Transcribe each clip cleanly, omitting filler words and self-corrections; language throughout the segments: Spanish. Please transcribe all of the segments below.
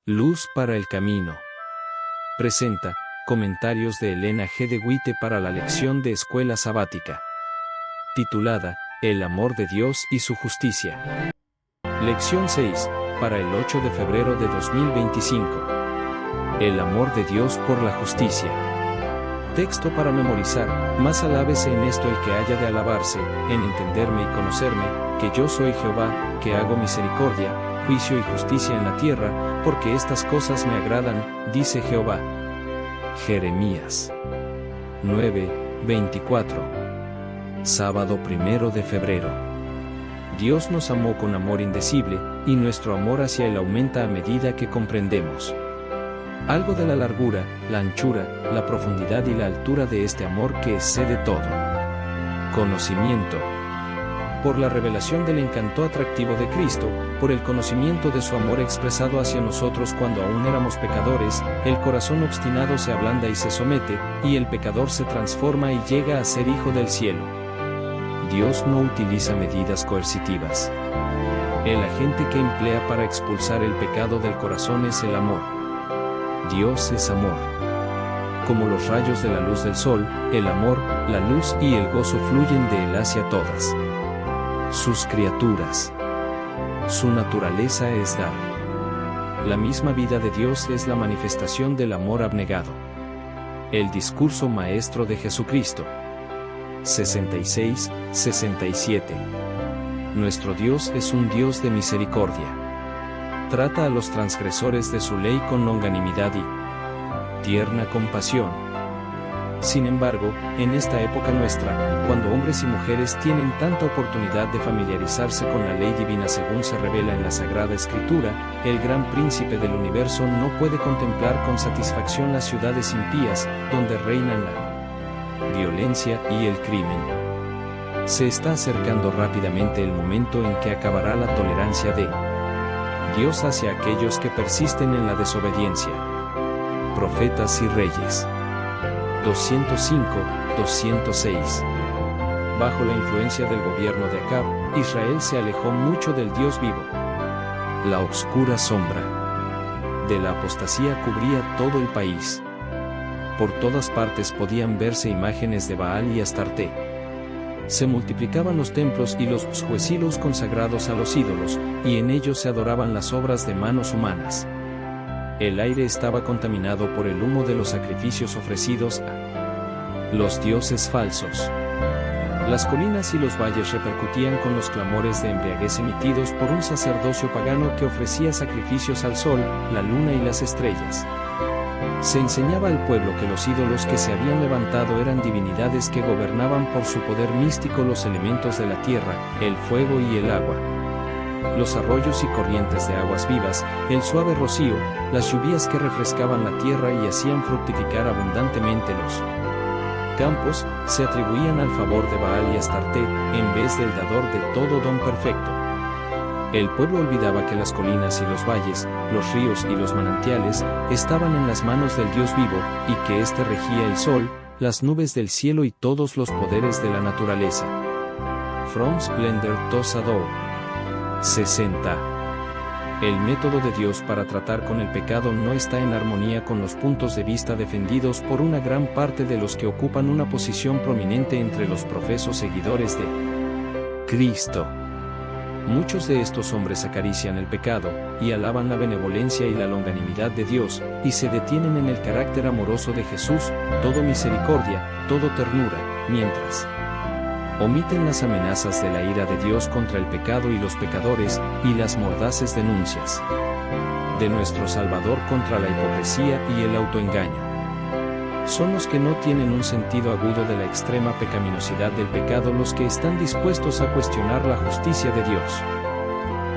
Luz para el camino. Presenta comentarios de Elena G. de Witte para la lección de escuela sabática. Titulada, El amor de Dios y su justicia. Lección 6, para el 8 de febrero de 2025. El amor de Dios por la justicia. Texto para memorizar, más alábese en esto el que haya de alabarse, en entenderme y conocerme, que yo soy Jehová, que hago misericordia, juicio y justicia en la tierra, porque estas cosas me agradan, dice Jehová. Jeremías 9:24. Sábado 1 de febrero. Dios nos amó con amor indecible, y nuestro amor hacia Él aumenta a medida que comprendemos algo de la largura, la anchura, la profundidad y la altura de este amor que excede todo conocimiento. Por la revelación del encanto atractivo de Cristo, por el conocimiento de su amor expresado hacia nosotros cuando aún éramos pecadores, el corazón obstinado se ablanda y se somete, y el pecador se transforma y llega a ser hijo del cielo. Dios no utiliza medidas coercitivas. El agente que emplea para expulsar el pecado del corazón es el amor. Dios es amor. Como los rayos de la luz del sol, el amor, la luz y el gozo fluyen de Él hacia todas sus criaturas. Su naturaleza es dar. La misma vida de Dios es la manifestación del amor abnegado. El discurso maestro de Jesucristo. 66-67. Nuestro Dios es un Dios de misericordia. Trata a los transgresores de su ley con longanimidad y tierna compasión. Sin embargo, en esta época nuestra, cuando hombres y mujeres tienen tanta oportunidad de familiarizarse con la ley divina según se revela en la Sagrada Escritura, el gran príncipe del universo no puede contemplar con satisfacción las ciudades impías, donde reinan la violencia y el crimen. Se está acercando rápidamente el momento en que acabará la tolerancia de Dios hacia aquellos que persisten en la desobediencia. Profetas y Reyes 205-206. Bajo la influencia del gobierno de Acab, Israel se alejó mucho del Dios vivo. La oscura sombra de la apostasía cubría todo el país. Por todas partes podían verse imágenes de Baal y Astarte. Se multiplicaban los templos y los juecilos consagrados a los ídolos, y en ellos se adoraban las obras de manos humanas. El aire estaba contaminado por el humo de los sacrificios ofrecidos a los dioses falsos. Las colinas y los valles repercutían con los clamores de embriaguez emitidos por un sacerdocio pagano que ofrecía sacrificios al sol, la luna y las estrellas. Se enseñaba al pueblo que los ídolos que se habían levantado eran divinidades que gobernaban por su poder místico los elementos de la tierra, el fuego y el agua. Los arroyos y corrientes de aguas vivas, el suave rocío, las lluvias que refrescaban la tierra y hacían fructificar abundantemente los campos, se atribuían al favor de Baal y Astarte, en vez del dador de todo don perfecto. El pueblo olvidaba que las colinas y los valles, los ríos y los manantiales, estaban en las manos del Dios vivo, y que éste regía el sol, las nubes del cielo y todos los poderes de la naturaleza. From Splendor to Shadow. 60. El método de Dios para tratar con el pecado no está en armonía con los puntos de vista defendidos por una gran parte de los que ocupan una posición prominente entre los profesos seguidores de Cristo. Muchos de estos hombres acarician el pecado, y alaban la benevolencia y la longanimidad de Dios, y se detienen en el carácter amoroso de Jesús, todo misericordia, todo ternura, mientras omiten las amenazas de la ira de Dios contra el pecado y los pecadores, y las mordaces denuncias de nuestro Salvador contra la hipocresía y el autoengaño. Son los que no tienen un sentido agudo de la extrema pecaminosidad del pecado los que están dispuestos a cuestionar la justicia de Dios.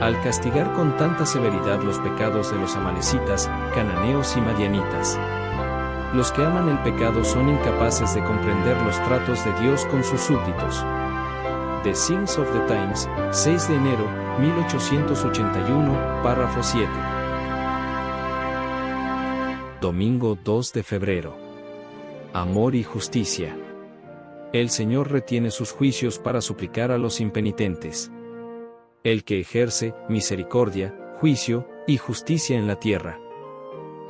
Al castigar con tanta severidad los pecados de los amalecitas, cananeos y madianitas, los que aman el pecado son incapaces de comprender los tratos de Dios con sus súbditos. The Signs of the Times, 6 de enero, 1881, párrafo 7. Domingo 2 de febrero. Amor y justicia. El Señor retiene sus juicios para suplicar a los impenitentes. El que ejerce misericordia, juicio y justicia en la tierra.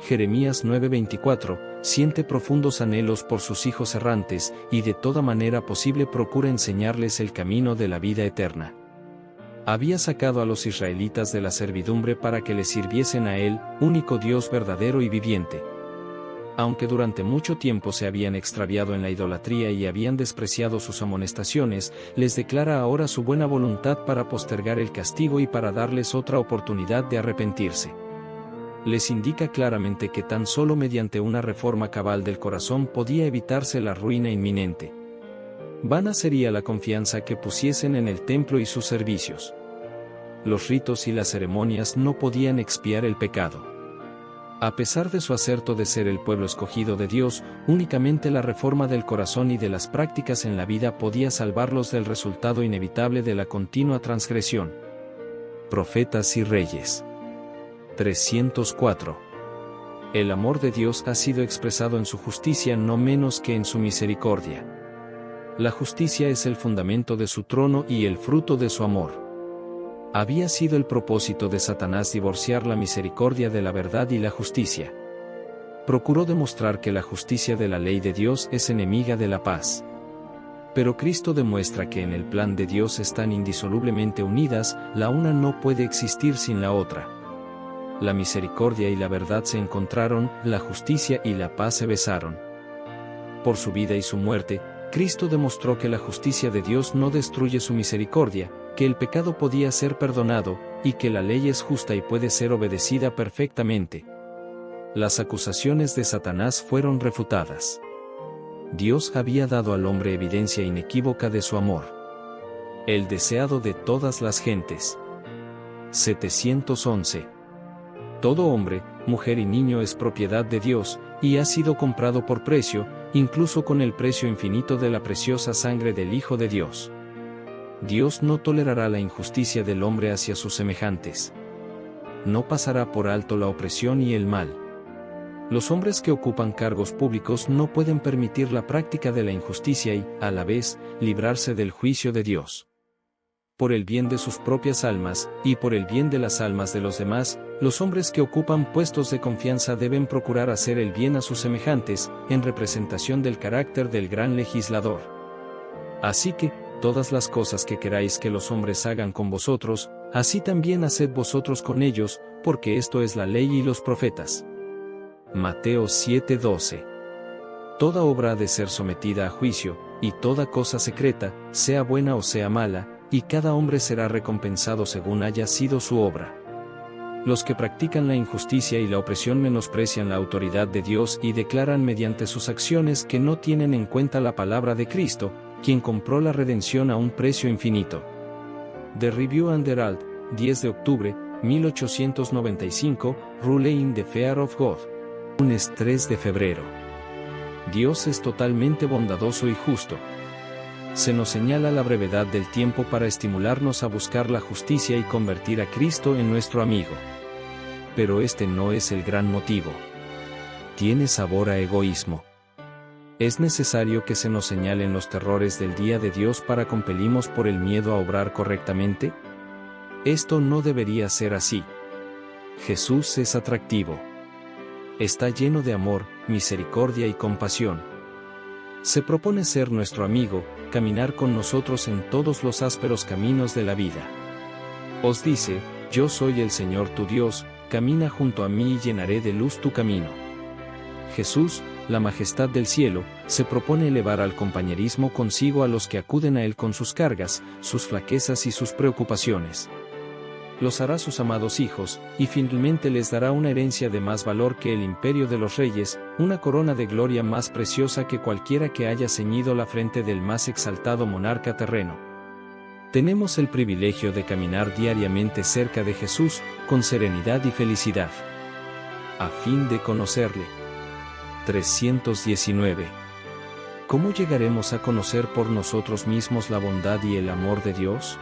Jeremías 9:24, siente profundos anhelos por sus hijos errantes, y de toda manera posible procura enseñarles el camino de la vida eterna. Había sacado a los israelitas de la servidumbre para que le sirviesen a él, único Dios verdadero y viviente. Aunque durante mucho tiempo se habían extraviado en la idolatría y habían despreciado sus amonestaciones, les declara ahora su buena voluntad para postergar el castigo y para darles otra oportunidad de arrepentirse. Les indica claramente que tan solo mediante una reforma cabal del corazón podía evitarse la ruina inminente. Vana sería la confianza que pusiesen en el templo y sus servicios. Los ritos y las ceremonias no podían expiar el pecado. A pesar de su acerto de ser el pueblo escogido de Dios, únicamente la reforma del corazón y de las prácticas en la vida podía salvarlos del resultado inevitable de la continua transgresión. Profetas y Reyes. 304. El amor de Dios ha sido expresado en su justicia no menos que en su misericordia. La justicia es el fundamento de su trono y el fruto de su amor. Había sido el propósito de Satanás divorciar la misericordia de la verdad y la justicia. Procuró demostrar que la justicia de la ley de Dios es enemiga de la paz. Pero Cristo demuestra que en el plan de Dios están indisolublemente unidas, la una no puede existir sin la otra. La misericordia y la verdad se encontraron, la justicia y la paz se besaron. Por su vida y su muerte, Cristo demostró que la justicia de Dios no destruye su misericordia, que el pecado podía ser perdonado, y que la ley es justa y puede ser obedecida perfectamente. Las acusaciones de Satanás fueron refutadas. Dios había dado al hombre evidencia inequívoca de su amor. El deseado de todas las gentes. 711. Todo hombre, mujer y niño es propiedad de Dios, y ha sido comprado por precio, incluso con el precio infinito de la preciosa sangre del Hijo de Dios. Dios no tolerará la injusticia del hombre hacia sus semejantes. No pasará por alto la opresión y el mal. Los hombres que ocupan cargos públicos no pueden permitir la práctica de la injusticia y, a la vez, librarse del juicio de Dios. Por el bien de sus propias almas, y por el bien de las almas de los demás, los hombres que ocupan puestos de confianza deben procurar hacer el bien a sus semejantes, en representación del carácter del gran legislador. Así que, todas las cosas que queráis que los hombres hagan con vosotros, así también haced vosotros con ellos, porque esto es la ley y los profetas. Mateo 7:12. Toda obra ha de ser sometida a juicio, y toda cosa secreta, sea buena o sea mala, y cada hombre será recompensado según haya sido su obra. Los que practican la injusticia y la opresión menosprecian la autoridad de Dios y declaran mediante sus acciones que no tienen en cuenta la palabra de Cristo, quien compró la redención a un precio infinito. The Review and Herald, 10 de octubre, 1895, Rule in the Fear of God. Lunes 3 de febrero. Dios es totalmente bondadoso y justo. Se nos señala la brevedad del tiempo para estimularnos a buscar la justicia y convertir a Cristo en nuestro amigo. Pero este no es el gran motivo. Tiene sabor a egoísmo. Es necesario que se nos señalen los terrores del día de Dios para compelimos por el miedo a obrar correctamente. Esto no debería ser así. Jesús es atractivo. Está lleno de amor, misericordia y compasión. Se propone ser nuestro amigo, caminar con nosotros en todos los ásperos caminos de la vida. Os dice, yo soy el Señor tu Dios, camina junto a mí y llenaré de luz tu camino. Jesús, la majestad del cielo, se propone elevar al compañerismo consigo a los que acuden a Él con sus cargas, sus flaquezas y sus preocupaciones. Los hará sus amados hijos, y finalmente les dará una herencia de más valor que el imperio de los reyes, una corona de gloria más preciosa que cualquiera que haya ceñido la frente del más exaltado monarca terreno. Tenemos el privilegio de caminar diariamente cerca de Jesús, con serenidad y felicidad. A fin de conocerle. 319. ¿Cómo llegaremos a conocer por nosotros mismos la bondad y el amor de Dios?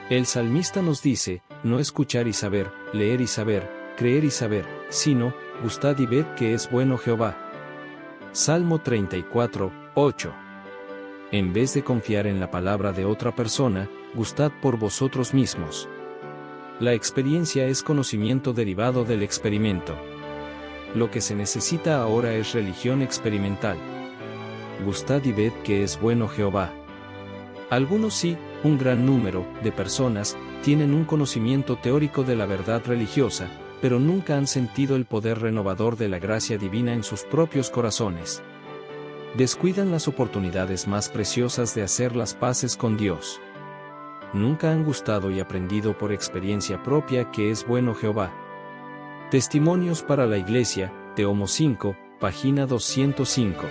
El salmista nos dice, no escuchar y saber, leer y saber, creer y saber, sino, gustad y ved que es bueno Jehová. Salmo 34, 8. En vez de confiar en la palabra de otra persona, gustad por vosotros mismos. La experiencia es conocimiento derivado del experimento. Lo que se necesita ahora es religión experimental. Gustad y ved que es bueno Jehová. Algunos sí, un gran número, de personas, tienen un conocimiento teórico de la verdad religiosa, pero nunca han sentido el poder renovador de la gracia divina en sus propios corazones. Descuidan las oportunidades más preciosas de hacer las paces con Dios. Nunca han gustado y aprendido por experiencia propia que es bueno Jehová. Testimonios para la Iglesia, Teomo 5, página 205.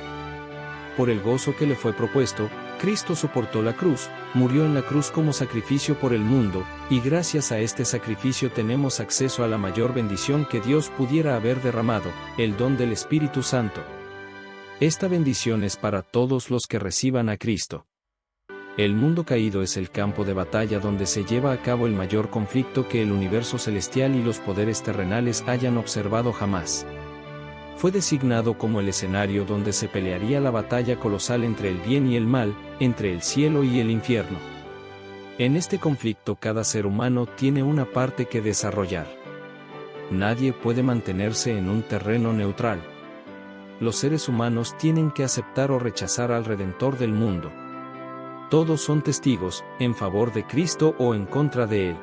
Por el gozo que le fue propuesto, Cristo soportó la cruz, murió en la cruz como sacrificio por el mundo, y gracias a este sacrificio tenemos acceso a la mayor bendición que Dios pudiera haber derramado, el don del Espíritu Santo. Esta bendición es para todos los que reciban a Cristo. El mundo caído es el campo de batalla donde se lleva a cabo el mayor conflicto que el universo celestial y los poderes terrenales hayan observado jamás. Fue designado como el escenario donde se pelearía la batalla colosal entre el bien y el mal, entre el cielo y el infierno. En este conflicto cada ser humano tiene una parte que desarrollar. Nadie puede mantenerse en un terreno neutral. Los seres humanos tienen que aceptar o rechazar al Redentor del mundo. Todos son testigos, en favor de Cristo o en contra de Él.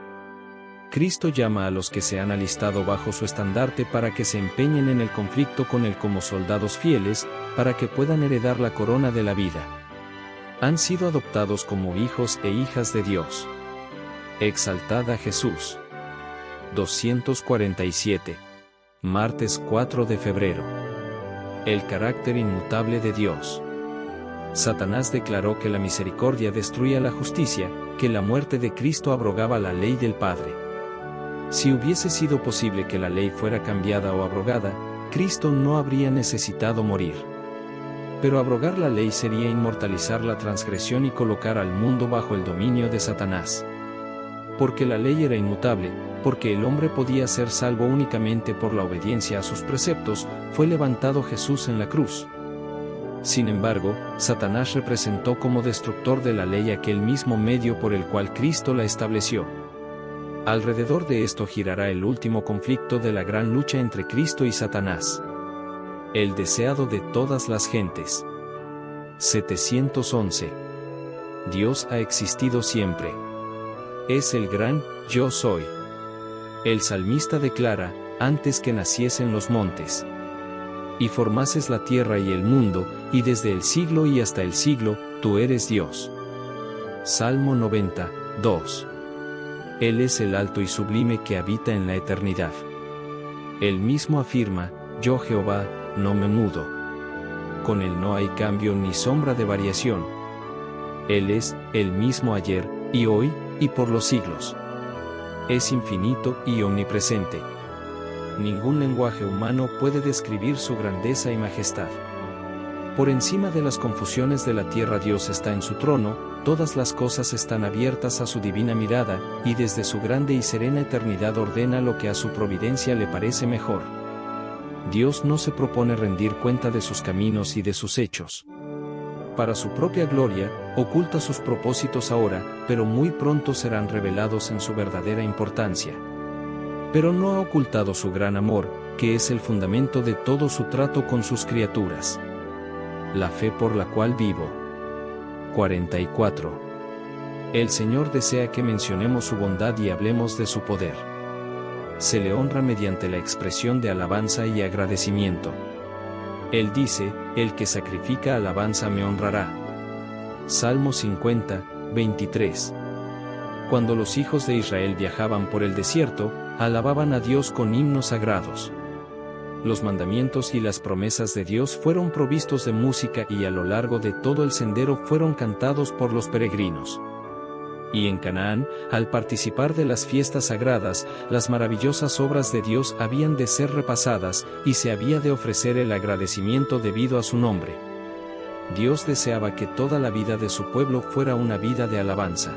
Cristo llama a los que se han alistado bajo su estandarte para que se empeñen en el conflicto con Él como soldados fieles, para que puedan heredar la corona de la vida. Han sido adoptados como hijos e hijas de Dios. Exaltad a Jesús. 247. Martes 4 de febrero. El carácter inmutable de Dios. Satanás declaró que la misericordia destruía la justicia, que la muerte de Cristo abrogaba la ley del Padre. Si hubiese sido posible que la ley fuera cambiada o abrogada, Cristo no habría necesitado morir. Pero abrogar la ley sería inmortalizar la transgresión y colocar al mundo bajo el dominio de Satanás. Porque la ley era inmutable, porque el hombre podía ser salvo únicamente por la obediencia a sus preceptos, fue levantado Jesús en la cruz. Sin embargo, Satanás representó como destructor de la ley aquel mismo medio por el cual Cristo la estableció. Alrededor de esto girará el último conflicto de la gran lucha entre Cristo y Satanás. El deseado de todas las gentes. 711. Dios ha existido siempre. Es el gran Yo soy. El salmista declara, antes que naciesen los montes, y formases la tierra y el mundo, y desde el siglo y hasta el siglo, tú eres Dios. Salmo 90, 2. Él es el alto y sublime que habita en la eternidad. Él mismo afirma, yo Jehová, no me mudo. Con Él no hay cambio ni sombra de variación. Él es, el mismo ayer, y hoy, y por los siglos. Es infinito y omnipresente. Ningún lenguaje humano puede describir su grandeza y majestad. Por encima de las confusiones de la tierra Dios está en su trono, todas las cosas están abiertas a su divina mirada, y desde su grande y serena eternidad ordena lo que a su providencia le parece mejor. Dios no se propone rendir cuenta de sus caminos y de sus hechos. Para su propia gloria, oculta sus propósitos ahora, pero muy pronto serán revelados en su verdadera importancia. Pero no ha ocultado su gran amor, que es el fundamento de todo su trato con sus criaturas. La fe por la cual vivo. 44. El Señor desea que mencionemos su bondad y hablemos de su poder. Se le honra mediante la expresión de alabanza y agradecimiento. Él dice, el que sacrifica alabanza me honrará. Salmo 50, 23. Cuando los hijos de Israel viajaban por el desierto, alababan a Dios con himnos sagrados. Los mandamientos y las promesas de Dios fueron provistos de música y a lo largo de todo el sendero fueron cantados por los peregrinos. Y en Canaán, al participar de las fiestas sagradas, las maravillosas obras de Dios habían de ser repasadas, y se había de ofrecer el agradecimiento debido a su nombre. Dios deseaba que toda la vida de su pueblo fuera una vida de alabanza.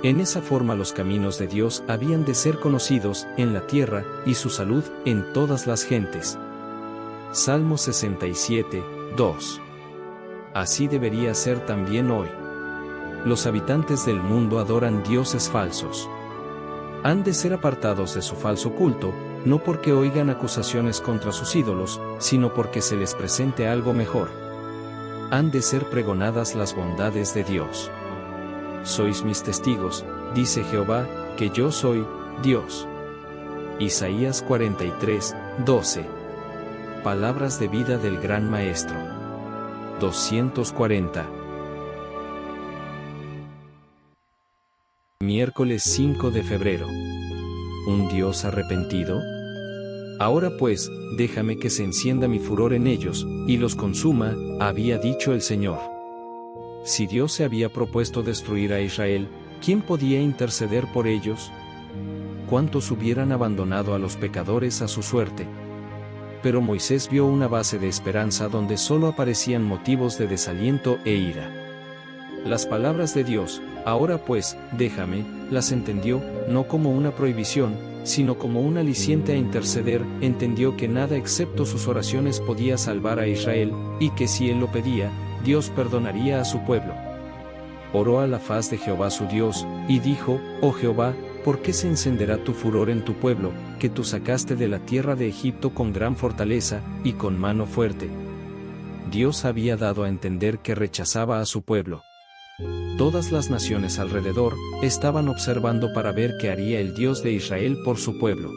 En esa forma los caminos de Dios habían de ser conocidos en la tierra, y su salud en todas las gentes. Salmo 67, 2. Así debería ser también hoy. Los habitantes del mundo adoran dioses falsos. Han de ser apartados de su falso culto, no porque oigan acusaciones contra sus ídolos, sino porque se les presente algo mejor. Han de ser pregonadas las bondades de Dios. Sois mis testigos, dice Jehová, que yo soy Dios. Isaías 43, 12. Palabras de vida del Gran Maestro. 240. Miércoles 5 de febrero. ¿Un Dios arrepentido? Ahora pues, déjame que se encienda mi furor en ellos, y los consuma, había dicho el Señor. Si Dios se había propuesto destruir a Israel, ¿quién podía interceder por ellos? ¿Cuántos hubieran abandonado a los pecadores a su suerte? Pero Moisés vio una base de esperanza donde solo aparecían motivos de desaliento e ira. Las palabras de Dios, ahora pues, déjame, las entendió, no como una prohibición, sino como un aliciente a interceder. Entendió que nada excepto sus oraciones podía salvar a Israel, y que si él lo pedía, Dios perdonaría a su pueblo. Oró a la faz de Jehová su Dios, y dijo, oh Jehová, ¿por qué se encenderá tu furor en tu pueblo, que tú sacaste de la tierra de Egipto con gran fortaleza, y con mano fuerte? Dios había dado a entender que rechazaba a su pueblo. Todas las naciones alrededor estaban observando para ver qué haría el Dios de Israel por su pueblo.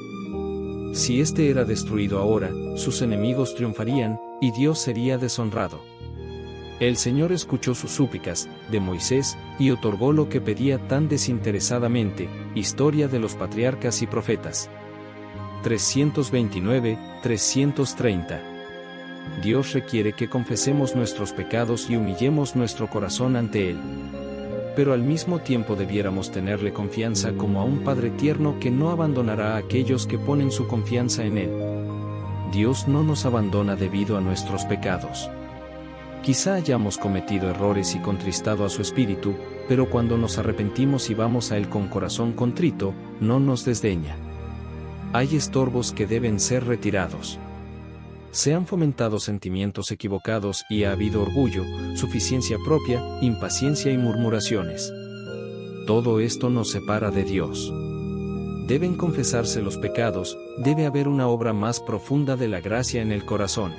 Si éste era destruido ahora, sus enemigos triunfarían, y Dios sería deshonrado. El Señor escuchó sus súplicas, de Moisés, y otorgó lo que pedía tan desinteresadamente. Historia de los patriarcas y profetas. 329, 330. Dios requiere que confesemos nuestros pecados y humillemos nuestro corazón ante Él. Pero al mismo tiempo debiéramos tenerle confianza como a un Padre tierno que no abandonará a aquellos que ponen su confianza en Él. Dios no nos abandona debido a nuestros pecados. Quizá hayamos cometido errores y contristado a su espíritu, pero cuando nos arrepentimos y vamos a Él con corazón contrito, no nos desdeña. Hay estorbos que deben ser retirados. Se han fomentado sentimientos equivocados y ha habido orgullo, suficiencia propia, impaciencia y murmuraciones. Todo esto nos separa de Dios. Deben confesarse los pecados, debe haber una obra más profunda de la gracia en el corazón.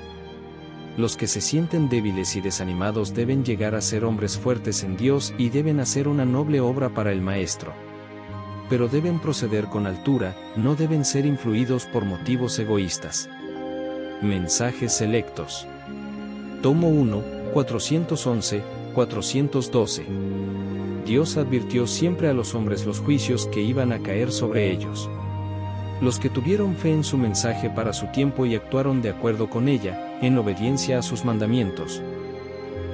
Los que se sienten débiles y desanimados deben llegar a ser hombres fuertes en Dios y deben hacer una noble obra para el Maestro. Pero deben proceder con altura, no deben ser influidos por motivos egoístas. Mensajes selectos. Tomo 1, 411, 412. Dios advirtió siempre a los hombres los juicios que iban a caer sobre ellos. Los que tuvieron fe en su mensaje para su tiempo y actuaron de acuerdo con ella, en obediencia a sus mandamientos,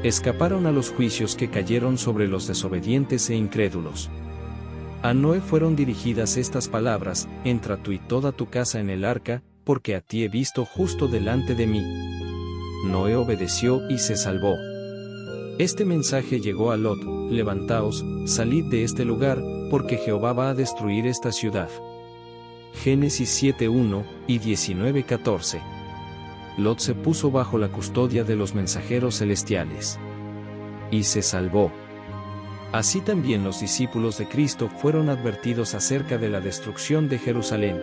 escaparon a los juicios que cayeron sobre los desobedientes e incrédulos. A Noé fueron dirigidas estas palabras: entra tú y toda tu casa en el arca, porque a ti he visto justo delante de mí. Noé obedeció y se salvó. Este mensaje llegó a Lot: levantaos, salid de este lugar, porque Jehová va a destruir esta ciudad. Génesis 7:1 y 19:14. Lot se puso bajo la custodia de los mensajeros celestiales. Y se salvó. Así también los discípulos de Cristo fueron advertidos acerca de la destrucción de Jerusalén.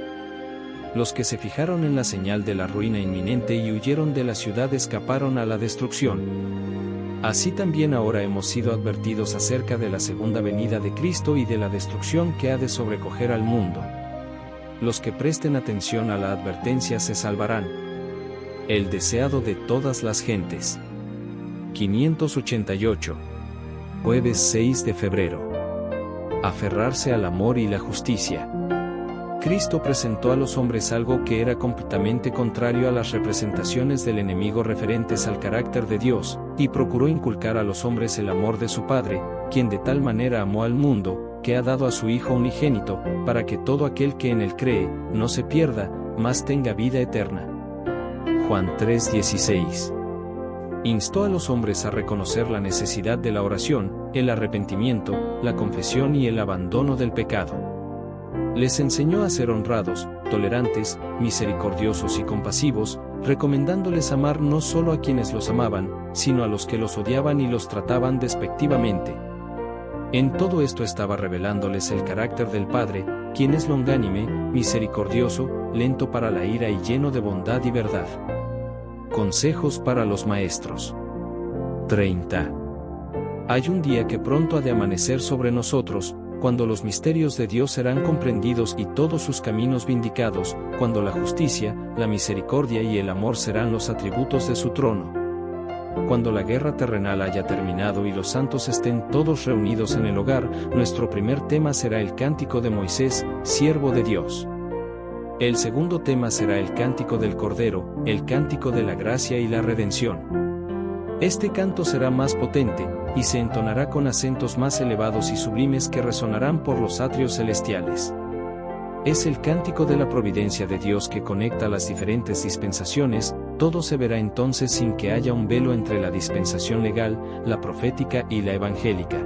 Los que se fijaron en la señal de la ruina inminente y huyeron de la ciudad escaparon a la destrucción. Así también ahora hemos sido advertidos acerca de la segunda venida de Cristo y de la destrucción que ha de sobrecoger al mundo. Los que presten atención a la advertencia se salvarán. El deseado de todas las gentes. 588. Jueves 6 de febrero. Aferrarse al amor y la justicia. Cristo presentó a los hombres algo que era completamente contrario a las representaciones del enemigo referentes al carácter de Dios, y procuró inculcar a los hombres el amor de su Padre, quien de tal manera amó al mundo, que ha dado a su Hijo unigénito, para que todo aquel que en él cree, no se pierda, mas tenga vida eterna. Juan 3:16. Instó a los hombres a reconocer la necesidad de la oración, el arrepentimiento, la confesión y el abandono del pecado. Les enseñó a ser honrados, tolerantes, misericordiosos y compasivos, recomendándoles amar no solo a quienes los amaban, sino a los que los odiaban y los trataban despectivamente. En todo esto estaba revelándoles el carácter del Padre, quien es longánime, misericordioso, lento para la ira y lleno de bondad y verdad. Consejos para los maestros. 30. Hay un día que pronto ha de amanecer sobre nosotros, cuando los misterios de Dios serán comprendidos y todos sus caminos vindicados, cuando la justicia, la misericordia y el amor serán los atributos de su trono. Cuando la guerra terrenal haya terminado y los santos estén todos reunidos en el hogar, nuestro primer tema será el cántico de Moisés, siervo de Dios. El segundo tema será el cántico del Cordero, el cántico de la gracia y la redención. Este canto será más potente, y se entonará con acentos más elevados y sublimes que resonarán por los atrios celestiales. Es el cántico de la providencia de Dios que conecta las diferentes dispensaciones. Todo se verá entonces sin que haya un velo entre la dispensación legal, la profética y la evangélica.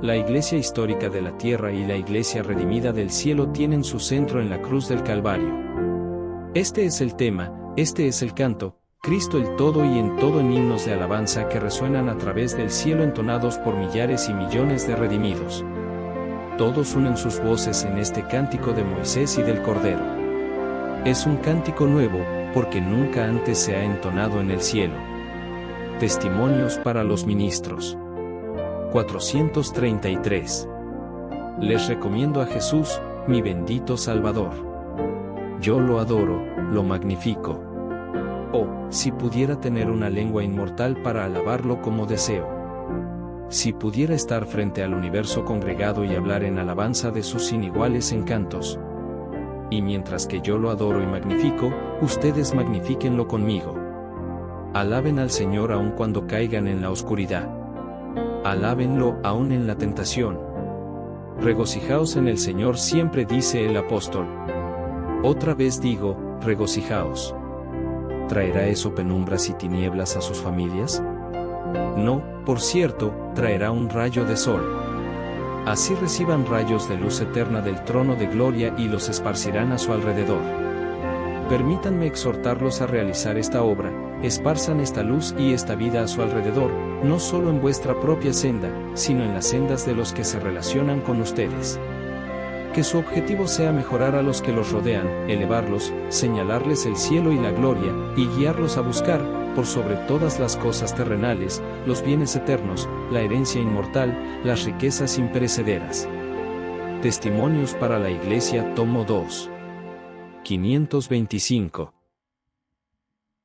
La iglesia histórica de la tierra y la iglesia redimida del cielo tienen su centro en la cruz del Calvario. Este es el tema, este es el canto, Cristo el todo y en todo en himnos de alabanza que resuenan a través del cielo entonados por millares y millones de redimidos. Todos unen sus voces en este cántico de Moisés y del Cordero. Es un cántico nuevo, porque nunca antes se ha entonado en el cielo. Testimonios para los ministros. 433. Les recomiendo a Jesús, mi bendito Salvador. Yo lo adoro, lo magnifico. Oh, si pudiera tener una lengua inmortal para alabarlo como deseo. Si pudiera estar frente al universo congregado y hablar en alabanza de sus iniguales encantos. Y mientras que yo lo adoro y magnifico, ustedes magnifíquenlo conmigo. Alaben al Señor aun cuando caigan en la oscuridad. Alábenlo aun en la tentación. Regocijaos en el Señor siempre, dice el apóstol. Otra vez digo, regocijaos. ¿Traerá eso penumbras y tinieblas a sus familias? No, por cierto, traerá un rayo de sol. Así reciban rayos de luz eterna del trono de gloria y los esparcirán a su alrededor. Permítanme exhortarlos a realizar esta obra, esparzan esta luz y esta vida a su alrededor, no solo en vuestra propia senda, sino en las sendas de los que se relacionan con ustedes. Que su objetivo sea mejorar a los que los rodean, elevarlos, señalarles el cielo y la gloria, y guiarlos a buscar, por sobre todas las cosas terrenales, los bienes eternos, la herencia inmortal, las riquezas imperecederas. Testimonios para la Iglesia, tomo 2. 525.